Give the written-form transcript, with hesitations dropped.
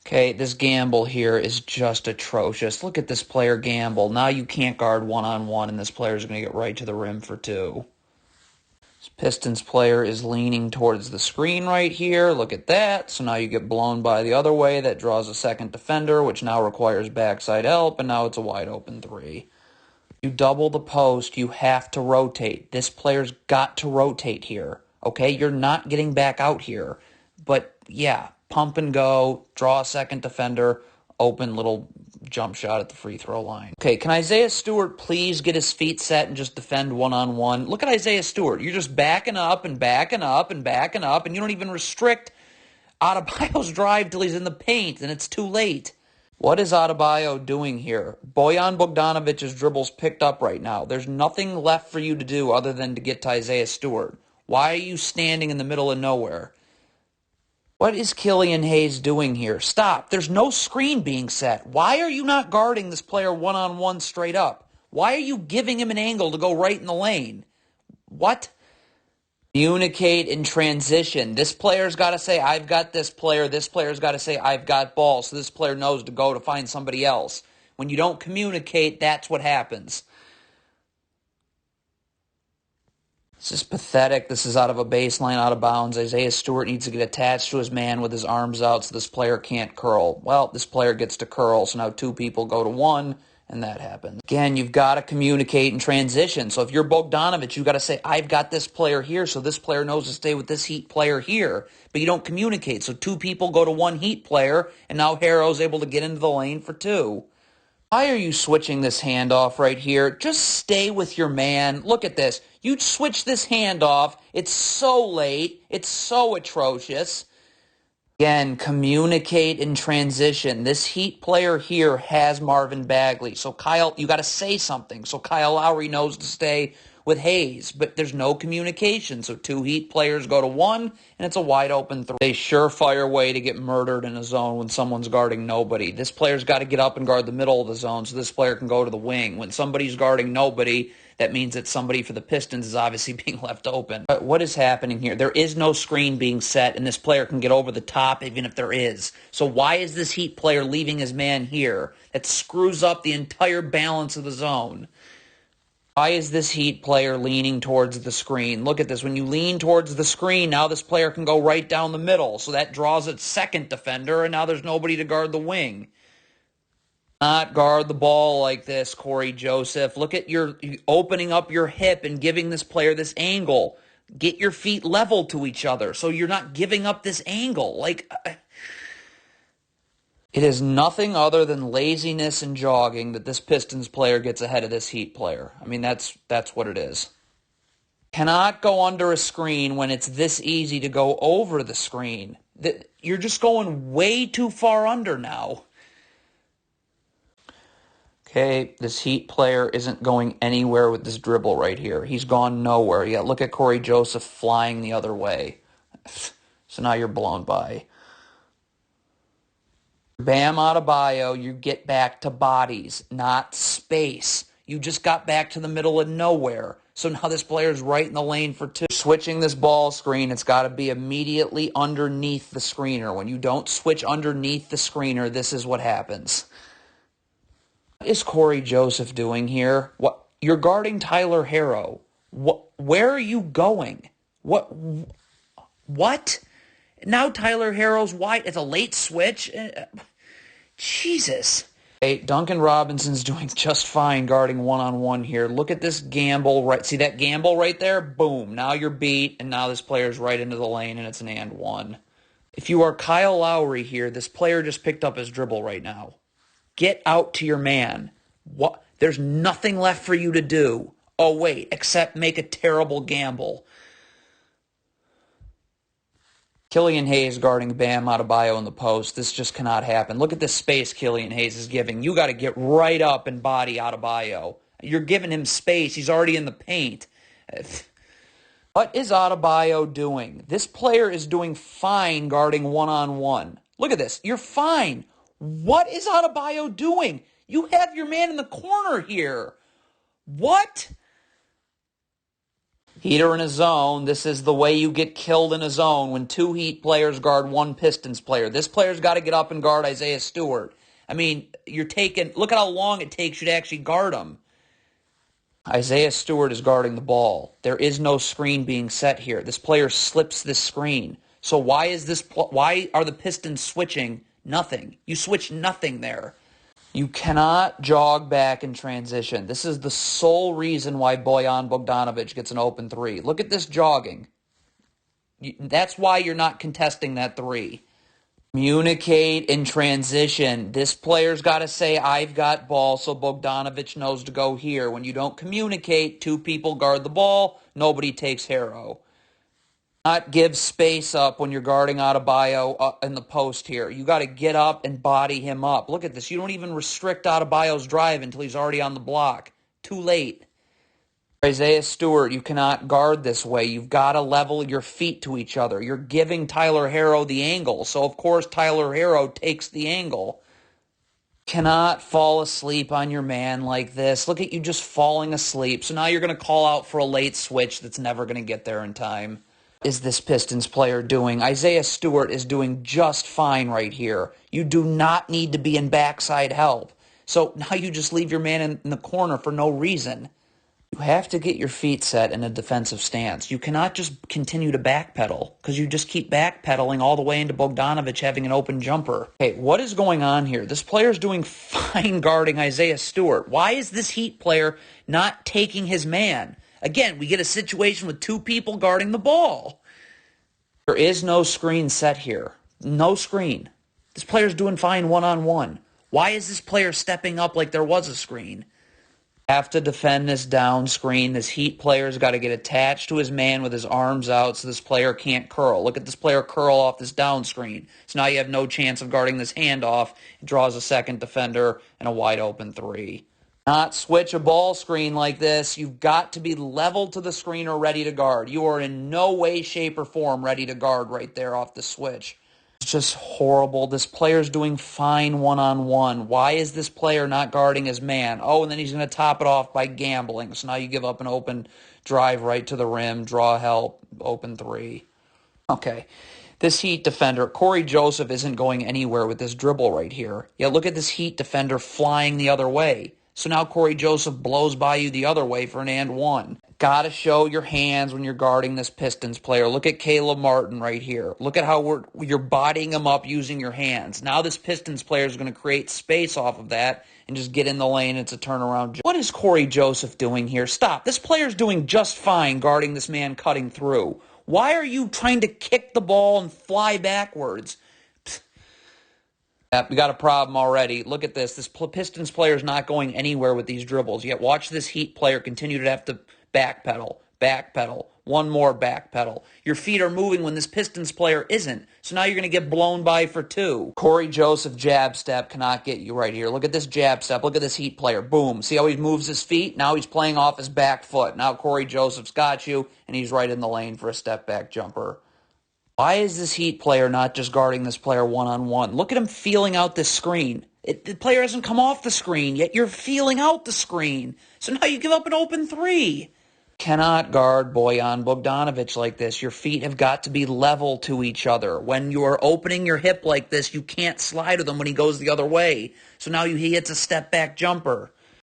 Okay, this gamble here is just atrocious. Look at this player gamble. Now you can't guard one-on-one, and this player's going to get right to the rim for two. This Pistons player is leaning towards the screen right here. Look at that. So now you get blown by the other way. That draws a second defender, which now requires backside help, and now it's a wide open three. You double the post, you have to rotate. This player's got to rotate here. Okay, you're not getting back out here. But yeah, pump and go, draw a second defender, open little jump shot at the free throw line. Okay, can Isaiah Stewart please get his feet set and just defend one-on-one? Look at Isaiah Stewart. You're just backing up and backing up and backing up, and you don't even restrict Adebayo's drive till he's in the paint, and it's too late. What is Adebayo doing here? Bojan Bogdanovic's dribble's picked up right now. There's nothing left for you to do other than to get to Isaiah Stewart. Why are you standing in the middle of nowhere? What is Killian Hayes doing here? Stop. There's no screen being set. Why are you not guarding this player one-on-one straight up? Why are you giving him an angle to go right in the lane? What? Communicate in transition. This player's got to say, I've got this player. This player's got to say, I've got ball. So this player knows to go to find somebody else. When you don't communicate, that's what happens. This is pathetic. This is out of a baseline, out of bounds. Isaiah Stewart needs to get attached to his man with his arms out so this player can't curl. Well, this player gets to curl, so now two people go to one. And that happens. Again, you've got to communicate in transition. So if you're Bogdanovich, you've got to say, I've got this player here, so this player knows to stay with this Heat player here. But you don't communicate. So two people go to one Heat player, and now Harrow's able to get into the lane for two. Why are you switching this handoff right here? Just stay with your man. Look at this. You switch this handoff. It's so late. It's so atrocious. Again, communicate in transition. This Heat player here has Marvin Bagley. So Kyle, you got to say something. So Kyle Lowry knows to stay with Hayes. But there's no communication. So two Heat players go to one, and it's a wide open three. A surefire way to get murdered in a zone when someone's guarding nobody. This player's got to get up and guard the middle of the zone so this player can go to the wing. When somebody's guarding nobody, that means that somebody for the Pistons is obviously being left open. But what is happening here? There is no screen being set, and this player can get over the top even if there is. So why is this Heat player leaving his man here? That screws up the entire balance of the zone. Why is this Heat player leaning towards the screen? Look at this. When you lean towards the screen, now this player can go right down the middle. So that draws its second defender, and now there's nobody to guard the wing. Not guard the ball like this, Corey Joseph. Look at your opening up your hip and giving this player this angle. Get your feet level to each other so you're not giving up this angle. It is nothing other than laziness and jogging that this Pistons player gets ahead of this Heat player. I mean, that's what it is. Cannot go under a screen when it's this easy to go over the screen. You're just going way too far under now. Okay, this Heat player isn't going anywhere with this dribble right here. He's gone nowhere. Yeah, look at Corey Joseph flying the other way. So now you're blown by. Bam Adebayo, you get back to bodies, not space. You just got back to the middle of nowhere. So now this player's right in the lane for two. Switching this ball screen, it's got to be immediately underneath the screener. When you don't switch underneath the screener, this is what happens. What is Corey Joseph doing here? What? You're guarding Tyler Harrow. Where are you going? What? Now Tyler Harrow's wide. It's a late switch. Jesus. Hey, Duncan Robinson's doing just fine guarding one-on-one here. Look at this gamble. Right, see that gamble right there? Boom. Now you're beat, and now this player's right into the lane, and it's an and one. If you are Kyle Lowry here, this player just picked up his dribble right now. Get out to your man. What? There's nothing left for you to do. Oh, wait, except make a terrible gamble. Killian Hayes guarding Bam Adebayo in the post. This just cannot happen. Look at the space Killian Hayes is giving. You got to get right up and body Adebayo. You're giving him space. He's already in the paint. What is Adebayo doing? This player is doing fine guarding one-on-one. Look at this. You're fine. What is Adebayo doing? You have your man in the corner here. What? Heater in a zone. This is the way you get killed in a zone when two Heat players guard one Pistons player. This player's got to get up and guard Isaiah Stewart. I mean, look at how long it takes you to actually guard him. Isaiah Stewart is guarding the ball. There is no screen being set here. This player slips this screen. So why are the Pistons switching? Nothing. You switch nothing there. You cannot jog back in transition. This is the sole reason why Bojan Bogdanovic gets an open three. Look at this jogging. That's why you're not contesting that three. Communicate in transition. This player's got to say, I've got ball, so Bogdanovic knows to go here. When you don't communicate, two people guard the ball, nobody takes Harrow. Not give space up when you're guarding Adebayo in the post here. You got to get up and body him up. Look at this. You don't even restrict Adebayo's drive until he's already on the block. Too late. Isaiah Stewart, you cannot guard this way. You've got to level your feet to each other. You're giving Tyler Harrow the angle, so of course Tyler Harrow takes the angle. Cannot fall asleep on your man like this. Look at you just falling asleep. So now you're going to call out for a late switch that's never going to get there in time. What is this Pistons player doing? Isaiah Stewart is doing just fine right here. You do not need to be in backside help. So now you just leave your man in the corner for no reason. You have to get your feet set in a defensive stance. You cannot just continue to backpedal because you just keep backpedaling all the way into Bogdanovic having an open jumper. Okay, what is going on here? This player's doing fine guarding Isaiah Stewart. Why is this Heat player not taking his man? Again, we get a situation with two people guarding the ball. There is no screen set here. No screen. This player's doing fine one-on-one. Why is this player stepping up like there was a screen? Have to defend this down screen. This Heat player's got to get attached to his man with his arms out so this player can't curl. Look at this player curl off this down screen. So now you have no chance of guarding this handoff. It draws a second defender and a wide open three. Not switch a ball screen like this. You've got to be level to the screen or ready to guard. You are in no way, shape, or form ready to guard right there off the switch. It's just horrible. This player's doing fine one-on-one. Why is this player not guarding his man? Oh, and then he's going to top it off by gambling. So now you give up an open drive right to the rim, draw help, open three. Okay, this Heat defender, Corey Joseph, isn't going anywhere with this dribble right here. Yet look at this Heat defender flying the other way. So now Corey Joseph blows by you the other way for an and one. Got to show your hands when you're guarding this Pistons player. Look at Caleb Martin right here. Look at how you're bodying him up using your hands. Now this Pistons player is going to create space off of that and just get in the lane. It's a turnaround. What is Corey Joseph doing here? Stop. This player's doing just fine guarding this man cutting through. Why are you trying to kick the ball and fly backwards? We got a problem already. Look at this. This Pistons player is not going anywhere with these dribbles. Yet watch this Heat player continue to have to backpedal, one more backpedal. Your feet are moving when this Pistons player isn't. So now you're going to get blown by for two. Corey Joseph jab step cannot get you right here. Look at this jab step. Look at this Heat player. Boom. See how he moves his feet? Now he's playing off his back foot. Now Corey Joseph's got you, and he's right in the lane for a step back jumper. Why is this Heat player not just guarding this player one-on-one? Look at him feeling out this screen. The player hasn't come off the screen, yet you're feeling out the screen. So now you give up an open three. Cannot guard Bojan Bogdanovic like this. Your feet have got to be level to each other. When you're opening your hip like this, you can't slide with him when he goes the other way. So now he hits a step-back jumper.